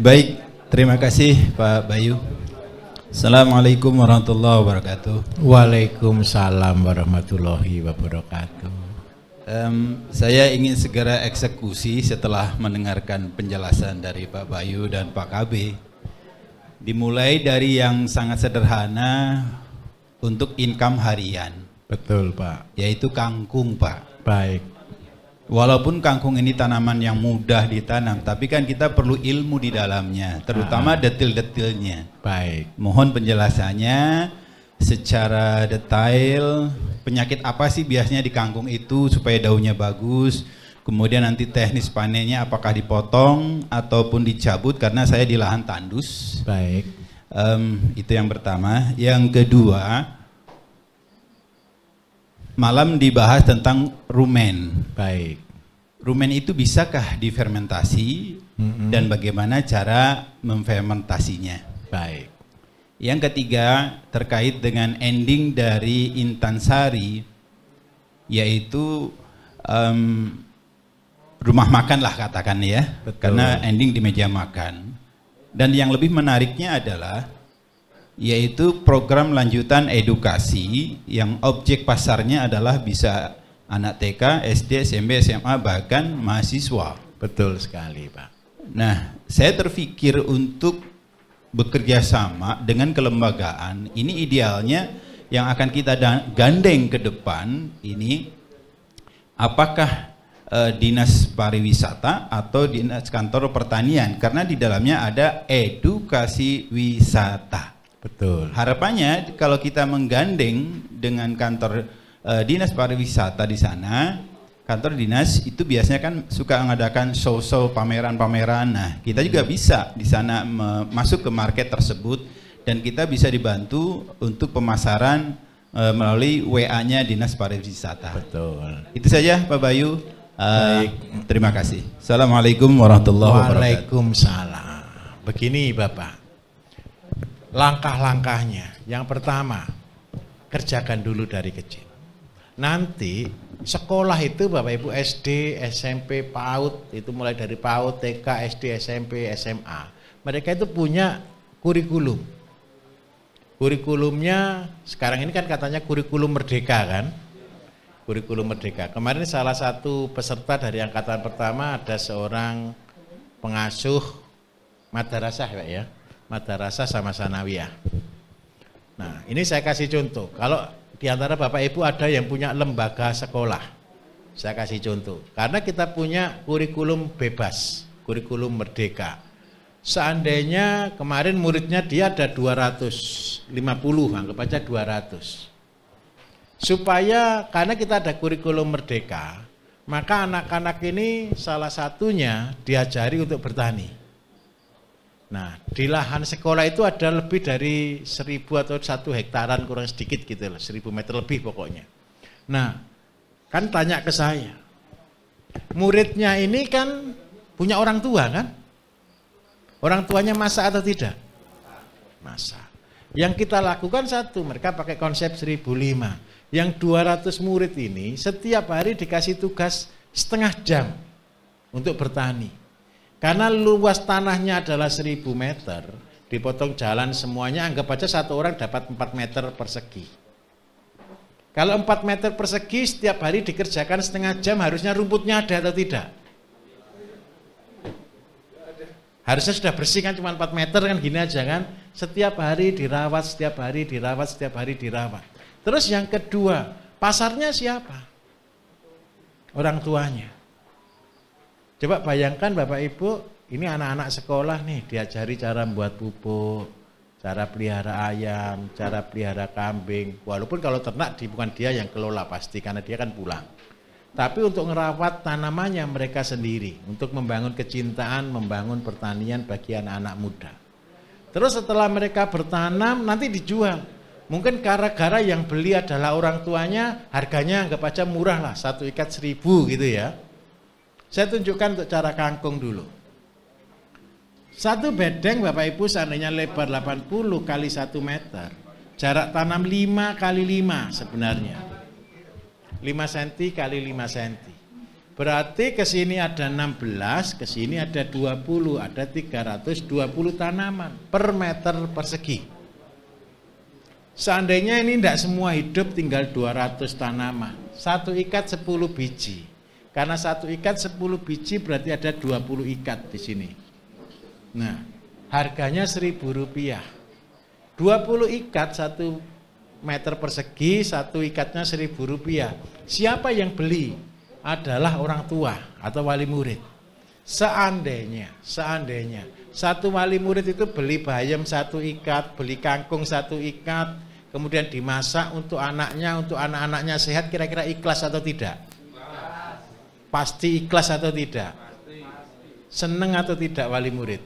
Baik, terima kasih Pak Bayu. Assalamualaikum warahmatullahi wabarakatuh. Waalaikumsalam warahmatullahi wabarakatuh. Saya ingin segera eksekusi setelah mendengarkan penjelasan dari Pak Bayu dan Pak KB. Dimulai dari yang sangat sederhana untuk income harian. Betul Pak. Yaitu kangkung Pak. Baik. Walaupun kangkung ini tanaman yang mudah ditanam, tapi kan kita perlu ilmu di dalamnya, terutama detil-detilnya. Baik. Mohon penjelasannya secara detail, penyakit apa sih biasanya di kangkung itu supaya daunnya bagus, kemudian nanti teknis panennya apakah dipotong ataupun dicabut karena saya di lahan tandus. Baik. Itu yang pertama. Yang kedua, malam dibahas tentang rumen. Baik. Rumen itu bisakah difermentasi dan bagaimana cara memfermentasinya? Baik. Yang ketiga terkait dengan ending dari Intan Sari, yaitu rumah makan lah katakan ya. Betul. Karena ending di meja makan. Dan yang lebih menariknya adalah yaitu program lanjutan edukasi yang objek pasarnya adalah bisa anak TK, SD, SMP, SMA, bahkan mahasiswa. Betul sekali Pak. Nah, saya terpikir untuk bekerja sama dengan kelembagaan, ini idealnya yang akan kita gandeng ke depan ini, apakah Dinas Pariwisata atau Dinas Kantor Pertanian, karena di dalamnya ada edukasi wisata. Betul. Harapannya kalau kita menggandeng dengan kantor dinas pariwisata di sana, kantor dinas itu biasanya kan suka mengadakan show-show, pameran-pameran. Nah, kita juga bisa di sana masuk ke market tersebut dan kita bisa dibantu untuk pemasaran melalui WA-nya dinas pariwisata. Betul. Itu saja Pak Bayu. Baik. Terima kasih. Assalamualaikum warahmatullahi wabarakatuh. Waalaikumsalam. Begini Bapak. Langkah-langkahnya, yang pertama kerjakan dulu dari kecil. Nanti sekolah itu Bapak Ibu SD, SMP, PAUD, itu mulai dari PAUD, TK, SD, SMP, SMA, mereka itu punya kurikulum. Kurikulumnya sekarang ini kan katanya kurikulum merdeka kan, kurikulum merdeka. Kemarin salah satu peserta dari angkatan pertama ada seorang pengasuh madrasah Pak ya, madrasah sama sanawiyah. Nah, ini saya kasih contoh. Kalau di antara Bapak Ibu ada yang punya lembaga sekolah, saya kasih contoh. Karena kita punya kurikulum bebas, kurikulum merdeka. Seandainya kemarin muridnya dia ada 250, anggap aja 200. Supaya karena kita ada kurikulum merdeka, maka anak-anak ini salah satunya diajari untuk bertani. Nah, di lahan sekolah itu ada lebih dari 1000 atau 1 hektaran kurang sedikit gitu loh, 1000 meter lebih pokoknya. Nah, kan tanya ke saya, muridnya ini kan punya orang tua kan? Orang tuanya masak atau tidak? Masak. Yang kita lakukan satu, mereka pakai konsep 1005. Yang 200 murid ini setiap hari dikasih tugas setengah jam untuk bertani. Karena luas tanahnya adalah 1000 meter, dipotong jalan semuanya, anggap aja satu orang dapat 4 meter persegi. Kalau 4 meter persegi setiap hari dikerjakan setengah jam, harusnya rumputnya ada atau tidak? Harusnya sudah bersih kan, cuma 4 meter kan, gini aja kan. Setiap hari dirawat, setiap hari dirawat, setiap hari dirawat. Terus yang kedua, pasarnya siapa? Orang tuanya. Coba bayangkan Bapak Ibu, ini anak-anak sekolah nih, diajari cara membuat pupuk, cara pelihara ayam, cara pelihara kambing. Walaupun kalau ternak bukan dia yang kelola pasti, karena dia kan pulang. Tapi untuk merawat tanamannya mereka sendiri, untuk membangun kecintaan, membangun pertanian bagi anak-anak muda. Terus setelah mereka bertanam, nanti dijual. Mungkin gara-gara yang beli adalah orang tuanya, harganya anggap aja murah lah, 1 ikat 1000 gitu ya. Saya tunjukkan untuk cara kangkung dulu. 1 bedeng Bapak Ibu seandainya lebar 80 kali 1 meter, jarak tanam 5 kali 5 sebenarnya. 5 cm kali 5 cm. Berarti ke sini ada 16, ke sini ada 20, ada 320 tanaman per meter persegi. Seandainya ini tidak semua hidup, tinggal 200 tanaman. Satu ikat 10 biji. Karena satu ikat 10 biji berarti ada 20 ikat di sini. Nah, harganya Rp1.000. 20 ikat 1 meter persegi, satu ikatnya Rp1.000. Siapa yang beli? Adalah orang tua atau wali murid. Seandainya satu wali murid itu beli bayam 1 ikat, beli kangkung 1 ikat, kemudian dimasak untuk anaknya, untuk anak-anaknya sehat, kira-kira ikhlas atau tidak? Pasti ikhlas atau tidak? Seneng atau tidak wali murid?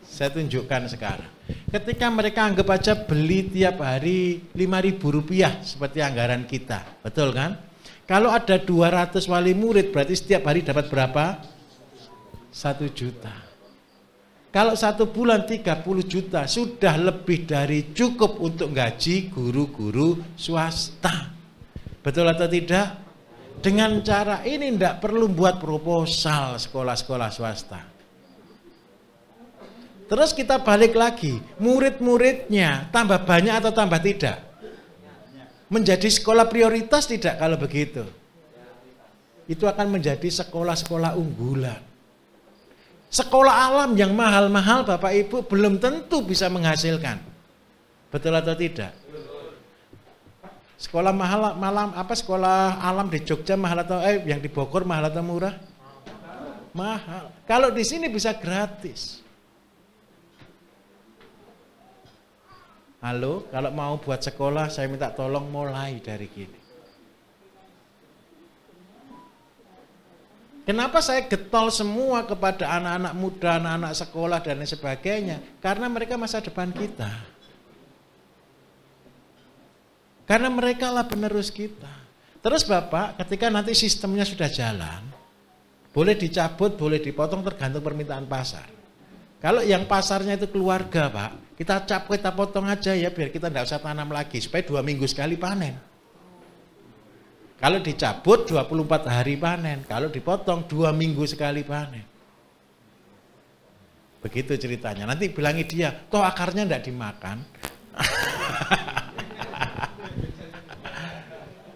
Saya tunjukkan sekarang. Ketika mereka anggap aja beli tiap hari Rp5.000 seperti anggaran kita, betul kan? Kalau ada 200 wali murid berarti setiap hari dapat berapa? 1 juta. Kalau 1 bulan 30 juta sudah lebih dari cukup untuk gaji guru-guru swasta. Betul atau tidak? Dengan cara ini tidak perlu buat proposal sekolah-sekolah swasta. Terus kita balik lagi, murid-muridnya tambah banyak atau tambah tidak? Menjadi sekolah prioritas tidak kalau begitu? Itu akan menjadi sekolah-sekolah unggulan. Sekolah alam yang mahal-mahal Bapak Ibu belum tentu bisa menghasilkan. Betul atau tidak? Sekolah sekolah alam di Jogja mahal atau yang di Bogor mahal atau murah? Mahal. Kalau di sini bisa gratis. Halo, kalau mau buat sekolah saya minta tolong mulai dari gini. Kenapa saya getol semua kepada anak-anak muda, anak-anak sekolah dan lain sebagainya? Karena mereka masa depan kita. Karena mereka lah penerus kita. Terus Bapak, ketika nanti sistemnya sudah jalan, boleh dicabut, boleh dipotong tergantung permintaan pasar. Kalau yang pasarnya itu keluarga Pak, kita cabut, kita potong aja ya biar kita tidak usah tanam lagi, supaya 2 minggu sekali panen. Kalau dicabut 24 hari panen, kalau dipotong 2 minggu sekali panen. Begitu ceritanya. Nanti bilangi dia, toh akarnya tidak dimakan.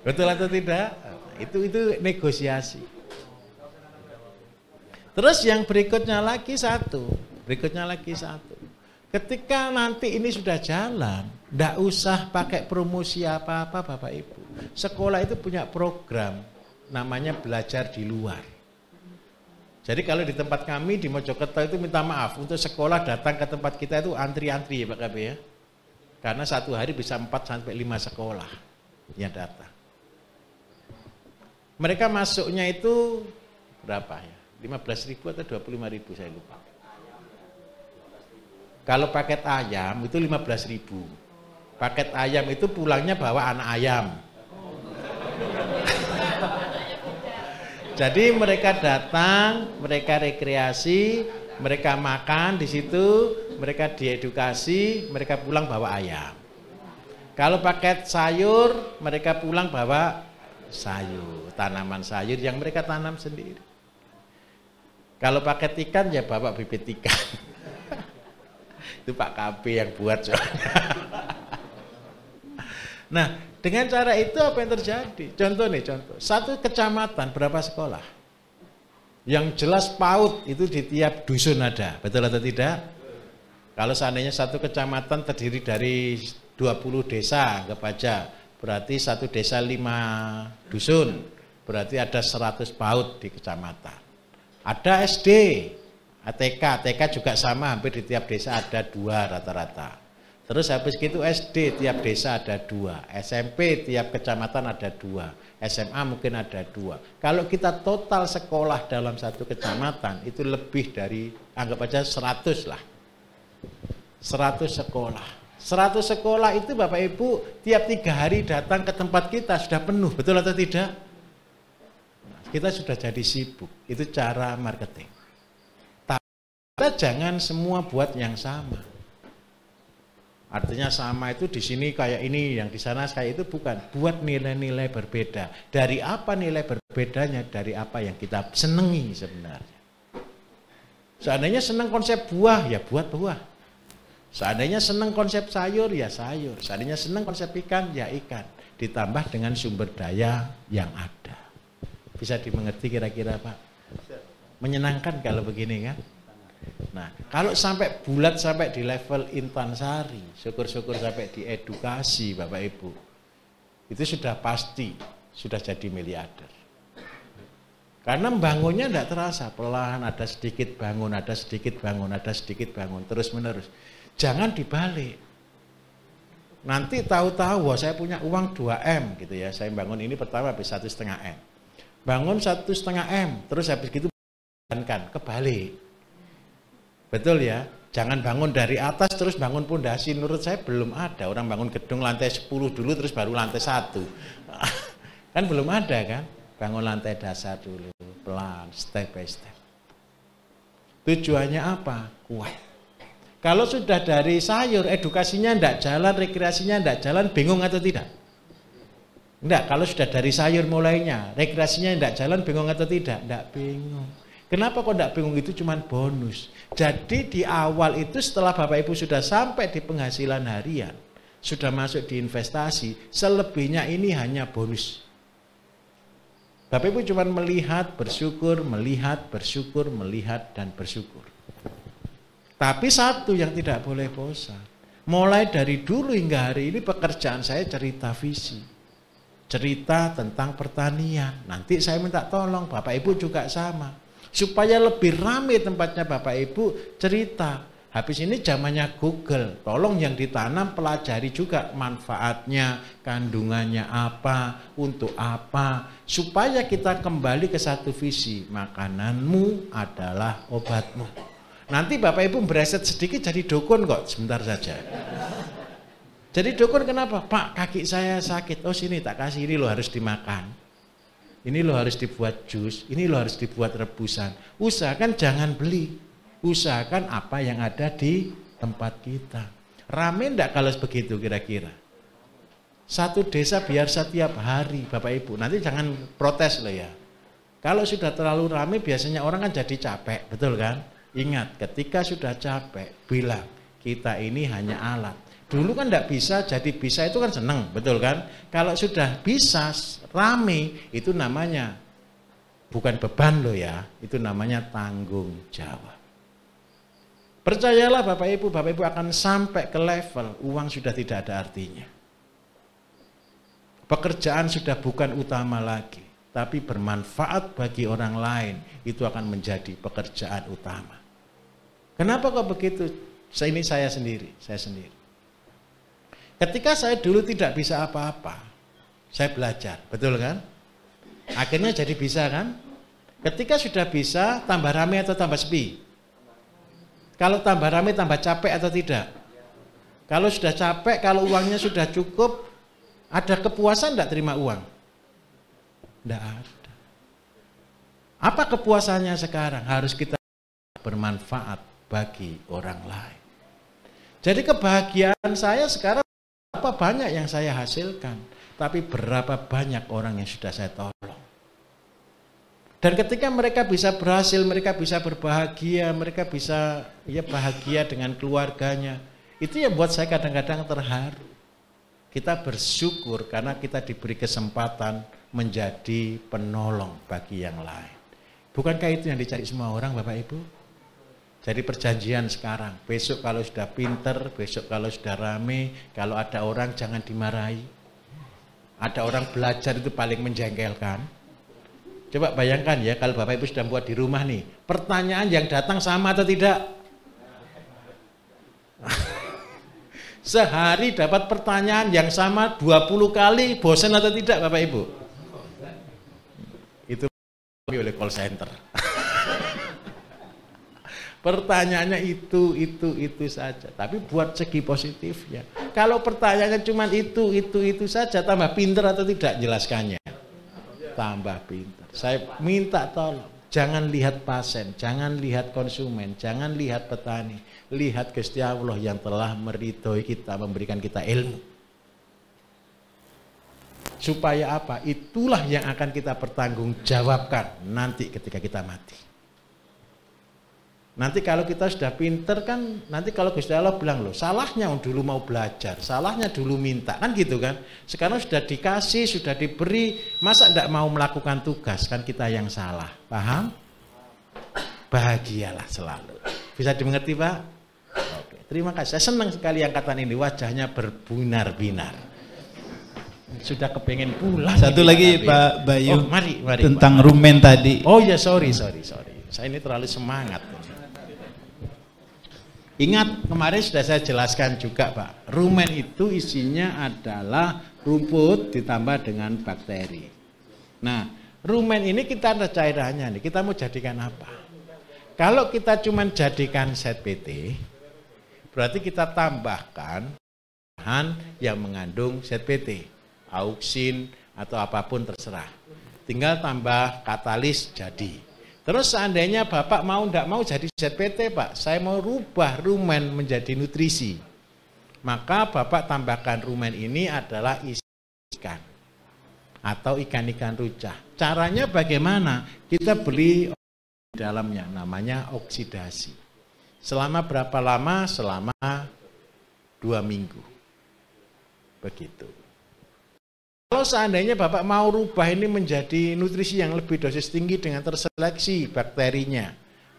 Betul atau tidak? Itu negosiasi. Terus yang berikutnya lagi satu. Ketika nanti ini sudah jalan, tidak usah pakai promosi apa-apa Bapak Ibu. Sekolah itu punya program namanya belajar di luar. Jadi kalau di tempat kami di Mojokerto itu minta maaf untuk sekolah datang ke tempat kita itu antri-antri ya Pak KB ya. Karena satu hari bisa 4 sampai 5 sekolah yang datang. Mereka masuknya itu berapa ya? 15.000 atau 25.000 saya lupa. Kalau paket ayam itu 15.000. Paket ayam itu pulangnya bawa anak ayam. Jadi mereka datang, mereka rekreasi, mereka makan di situ, mereka diedukasi, mereka pulang bawa ayam. Kalau paket sayur, mereka pulang bawa sayur, tanaman sayur yang mereka tanam sendiri. Kalau paket ikan ya bawa bibit ikan. Itu Pak KB yang buat soalnya. Nah, dengan cara itu apa yang terjadi? Contoh, satu kecamatan berapa sekolah? Yang jelas PAUD itu di tiap dusun ada, betul atau tidak? Kalau seandainya satu kecamatan terdiri dari 20 desa, anggap aja, berarti satu desa 5 dusun, berarti ada 100 PAUD di kecamatan. Ada SD, TK juga sama, hampir di tiap desa ada 2 rata-rata. Terus habis gitu SD tiap desa ada 2, SMP tiap kecamatan ada 2, SMA mungkin ada 2. Kalau kita total sekolah dalam satu kecamatan itu lebih dari, anggap aja 100 lah. 100 sekolah. 100 sekolah itu Bapak Ibu tiap 3 hari datang ke tempat kita sudah penuh, betul atau tidak? Kita sudah jadi sibuk, itu cara marketing. Kita jangan semua buat yang sama. Artinya sama itu di sini kayak ini, yang di sana kayak itu, bukan. Buat nilai-nilai berbeda. Dari apa nilai berbedanya? Dari apa yang kita senangi sebenarnya. Seandainya senang konsep buah, ya buat buah. Seandainya senang konsep sayur, ya sayur. Seandainya senang konsep ikan, ya ikan. Ditambah dengan sumber daya yang ada. Bisa dimengerti kira-kira Pak? Menyenangkan kalau begini kan? Nah, kalau sampai bulat sampai di level Intansari, syukur-syukur sampai di edukasi Bapak Ibu, itu sudah pasti sudah jadi miliarder. Karena bangunnya tidak terasa, perlahan ada sedikit bangun, ada sedikit bangun, ada sedikit bangun, terus menerus. Jangan dibalik. Nanti tahu-tahu saya punya uang 2M gitu ya, saya bangun ini pertama habis 1,5 M. Bangun 1,5 M, terus habis gitu kan kebalik. Betul ya, jangan bangun dari atas terus bangun pondasi. Menurut saya belum ada orang bangun gedung lantai 10 dulu terus baru lantai 1. Kan belum ada kan, bangun lantai dasar dulu, pelan, step by step. Tujuannya apa? Kuat. Kalau sudah dari sayur, edukasinya tidak jalan, rekreasinya tidak jalan, bingung atau tidak? Enggak, kalau sudah dari sayur mulainya, rekreasinya tidak jalan, bingung atau tidak? Enggak bingung. Kenapa kok tidak bingung? Itu cuma bonus. Jadi di awal itu setelah Bapak Ibu sudah sampai di penghasilan harian, sudah masuk di investasi, selebihnya ini hanya bonus. Bapak Ibu cuma melihat, bersyukur, melihat, bersyukur, melihat, dan bersyukur. Tapi satu yang tidak boleh bosan. Mulai dari dulu hingga hari ini pekerjaan saya cerita visi. Cerita tentang pertanian. Nanti saya minta tolong, Bapak Ibu juga sama. Supaya lebih ramai tempatnya Bapak Ibu cerita. Habis ini zamannya Google, tolong yang ditanam pelajari juga manfaatnya, kandungannya apa, untuk apa. Supaya kita kembali ke satu visi, makananmu adalah obatmu. Nanti Bapak Ibu bereset sedikit jadi dukun kok, sebentar saja. Jadi dukun kenapa? Pak, kaki saya sakit, oh sini tak kasih, ini loh harus dimakan. Ini loh harus dibuat jus, ini loh harus dibuat rebusan. Usahakan jangan beli, usahakan apa yang ada di tempat kita. Rame enggak kalau begitu kira-kira? Satu desa biar setiap hari Bapak Ibu, nanti jangan protes loh ya. Kalau sudah terlalu rame biasanya orang kan jadi capek, betul kan? Ingat, ketika sudah capek, bilang kita ini hanya alat. Dulu kan enggak bisa, jadi bisa itu kan seneng, betul kan? Kalau sudah bisa, rame, itu namanya bukan beban loh ya, itu namanya tanggung jawab. Percayalah Bapak Ibu akan sampai ke level uang sudah tidak ada artinya. Pekerjaan sudah bukan utama lagi, tapi bermanfaat bagi orang lain, itu akan menjadi pekerjaan utama. Kenapa kok begitu? Ini saya sendiri. Ketika saya dulu tidak bisa apa-apa, saya belajar, betul kan? Akhirnya jadi bisa kan? Ketika sudah bisa, tambah ramai atau tambah sepi? Kalau tambah ramai, tambah capek atau tidak? Kalau sudah capek, kalau uangnya sudah cukup, ada kepuasan tidak terima uang? Tidak ada. Apa kepuasannya sekarang? Harus kita bermanfaat bagi orang lain. Jadi kebahagiaan saya sekarang berapa banyak yang saya hasilkan, tapi berapa banyak orang yang sudah saya tolong. Dan ketika mereka bisa berhasil, mereka bisa berbahagia, mereka bisa bahagia dengan keluarganya, itu yang buat saya kadang-kadang terharu. Kita bersyukur karena kita diberi kesempatan menjadi penolong bagi yang lain. Bukankah itu yang dicari semua orang Bapak Ibu? Jadi perjanjian sekarang, besok kalau sudah pinter, besok kalau sudah rame, kalau ada orang jangan dimarahi. Ada orang belajar itu paling menjengkelkan. Coba bayangkan ya, kalau Bapak Ibu sudah buat di rumah nih, pertanyaan yang datang sama atau tidak? Sehari dapat pertanyaan yang sama 20 kali, bosan atau tidak Bapak Ibu? Itu oleh call center. Pertanyaannya itu saja. Tapi buat segi positifnya. Kalau pertanyaannya cuma itu saja, tambah pinter atau tidak jelaskannya? Tambah pinter. Saya minta tolong, jangan lihat pasien, jangan lihat konsumen, jangan lihat petani. lihat Gusti Allah yang telah meridhoi kita, memberikan kita ilmu. Supaya apa? Itulah yang akan kita pertanggungjawabkan nanti ketika kita mati. Nanti kalau kita sudah pinter kan, nanti kalau Gusti Allah bilang loh, salahnya dulu mau belajar, salahnya dulu minta, kan gitu kan. Sekarang sudah dikasih, sudah diberi, masa tidak mau melakukan tugas, kan kita yang salah. Paham? Bahagialah selalu. Bisa dimengerti Pak? Oke, terima kasih. Saya senang sekali angkatan ini, wajahnya berbinar-binar. Sudah kepengen pulang. Satu lagi Pak Bayu, mari, tentang Pak. rumen tadi. Oh ya, sorry. Saya ini terlalu semangat. Ingat, kemarin sudah saya jelaskan juga Pak, rumen itu isinya adalah rumput ditambah dengan bakteri. Nah, rumen ini kita ada cairannya nih, kita mau jadikan apa? Kalau kita cuma jadikan ZPT, berarti kita tambahkan bahan yang mengandung ZPT, auksin atau apapun terserah. Tinggal tambah katalis jadi. Terus seandainya Bapak mau tidak mau jadi ZPT Pak, saya mau rubah rumen menjadi nutrisi. Maka Bapak tambahkan rumen ini adalah isi ikan atau ikan-ikan rucah. Caranya bagaimana? Kita beli di dalamnya, namanya oksidasi. Selama berapa lama? Selama 2 minggu. Begitu. Kalau seandainya Bapak mau rubah ini menjadi nutrisi yang lebih dosis tinggi dengan terseleksi bakterinya,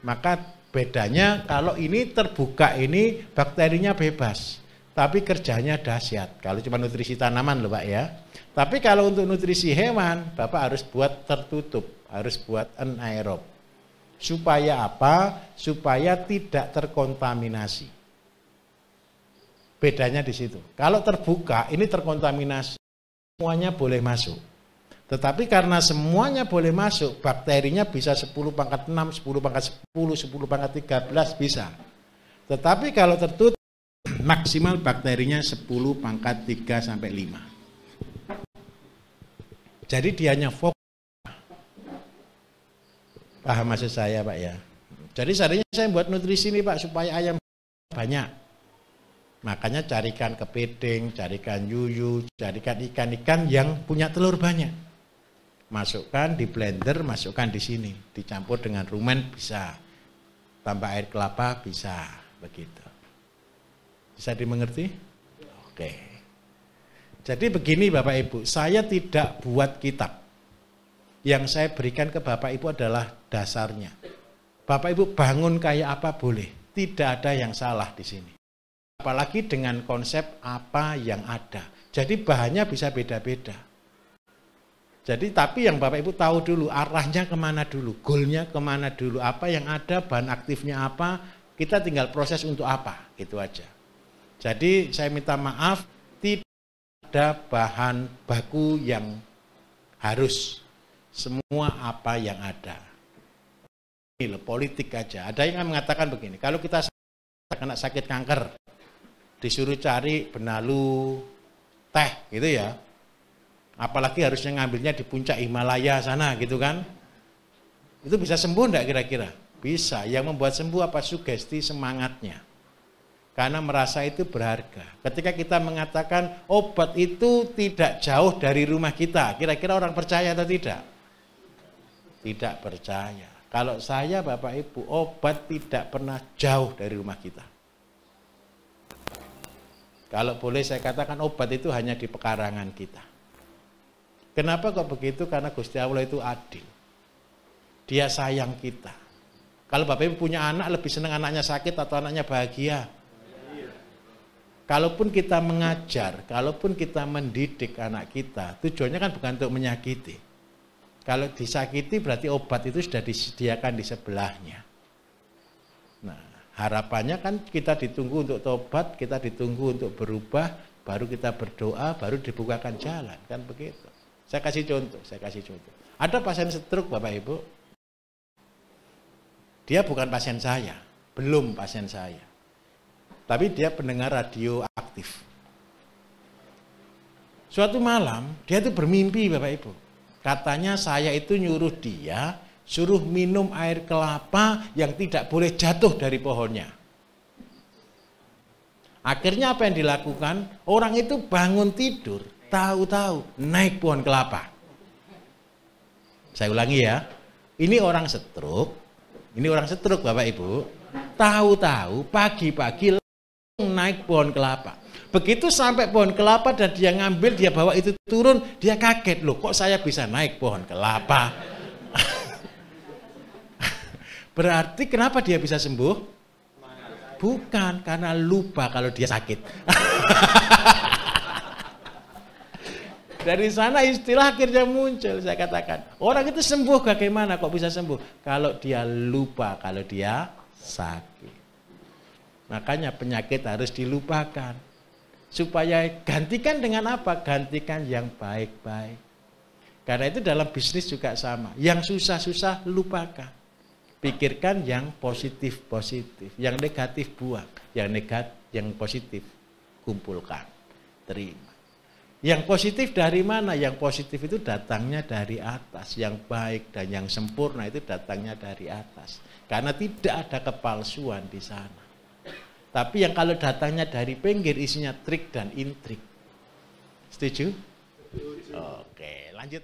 maka bedanya kalau ini terbuka ini bakterinya bebas, tapi kerjanya dahsyat. Kalau cuma nutrisi tanaman loh Pak ya. Tapi kalau untuk nutrisi hewan, Bapak harus buat tertutup, harus buat anaerob. Supaya apa? Supaya tidak terkontaminasi. Bedanya di situ. Kalau terbuka ini terkontaminasi. Semuanya boleh masuk. Tetapi karena semuanya boleh masuk, bakterinya bisa 10 pangkat 6, 10 pangkat 10, 10 pangkat 13 bisa. Tetapi kalau tertutup, maksimal bakterinya 10 pangkat 3 sampai 5. Jadi dia hanya fokus. Paham maksud saya Pak ya? Jadi seandainya saya buat nutrisi ini Pak, supaya ayam banyak. Makanya carikan kepiting, carikan yuyu, carikan ikan-ikan yang punya telur banyak. Masukkan di blender, masukkan di sini. Dicampur dengan rumen bisa. Tambah air kelapa bisa. Begitu. Bisa dimengerti? Oke. Jadi begini Bapak Ibu, saya tidak buat kitab. Yang saya berikan ke Bapak Ibu adalah dasarnya. Bapak Ibu bangun kayak apa boleh. Tidak ada yang salah di sini. Apalagi dengan konsep apa yang ada. Jadi bahannya bisa beda-beda. Jadi tapi yang Bapak Ibu tahu dulu arahnya kemana dulu, goalnya kemana dulu, apa yang ada, bahan aktifnya apa, kita tinggal proses untuk apa, gitu aja. Jadi saya minta maaf, tidak ada bahan baku yang harus, semua apa yang ada. Ini loh, politik aja. Ada yang mengatakan begini, kalau kita kena sakit kanker, disuruh cari benalu teh gitu ya, apalagi harusnya ngambilnya di puncak Himalaya sana gitu kan, itu bisa sembuh enggak kira-kira? Bisa. Yang membuat sembuh apa? Sugesti semangatnya, karena merasa itu berharga. Ketika kita mengatakan obat itu tidak jauh dari rumah kita, kira-kira orang percaya atau tidak? Tidak percaya. Kalau saya Bapak Ibu, obat tidak pernah jauh dari rumah kita. Kalau boleh saya katakan obat itu hanya di pekarangan kita. Kenapa kok begitu? Karena Gusti Allah itu adil. Dia sayang kita. Kalau Bapak Ibu punya anak, lebih senang anaknya sakit atau anaknya bahagia? Kalaupun kita mengajar, kalaupun kita mendidik anak kita, tujuannya kan bukan untuk menyakiti. Kalau disakiti berarti obat itu sudah disediakan di sebelahnya. Nah, harapannya kan kita ditunggu untuk tobat, kita ditunggu untuk berubah, baru kita berdoa, baru dibukakan jalan, kan begitu. Saya kasih contoh. Ada pasien stroke Bapak Ibu, dia bukan pasien saya, belum pasien saya, tapi dia pendengar radio aktif. Suatu malam dia itu bermimpi Bapak Ibu, katanya saya itu nyuruh dia suruh minum air kelapa yang tidak boleh jatuh dari pohonnya. Akhirnya apa yang dilakukan? Orang itu bangun tidur, tahu-tahu naik pohon kelapa. Saya ulangi ya, ini orang stroke Bapak Ibu, tahu-tahu pagi-pagi naik pohon kelapa. Begitu sampai pohon kelapa dan dia ngambil, dia bawa itu turun, dia kaget, loh kok saya bisa naik pohon kelapa? Berarti kenapa dia bisa sembuh? Bukan, karena lupa kalau dia sakit. Dari sana istilah akhirnya muncul, saya katakan. Orang itu sembuh bagaimana, kok bisa sembuh? Kalau dia lupa, kalau dia sakit. Makanya penyakit harus dilupakan. Supaya gantikan dengan apa? Gantikan yang baik-baik. Karena itu dalam bisnis juga sama. Yang susah-susah lupakan. Pikirkan yang positif-positif. Yang negatif buang. Yang positif kumpulkan. Terima. Yang positif dari mana? Yang positif itu datangnya dari atas. Yang baik dan yang sempurna itu datangnya dari atas. Karena tidak ada kepalsuan di sana. Tapi yang kalau datangnya dari pinggir isinya trik dan intrik. Setuju? Oke, lanjut.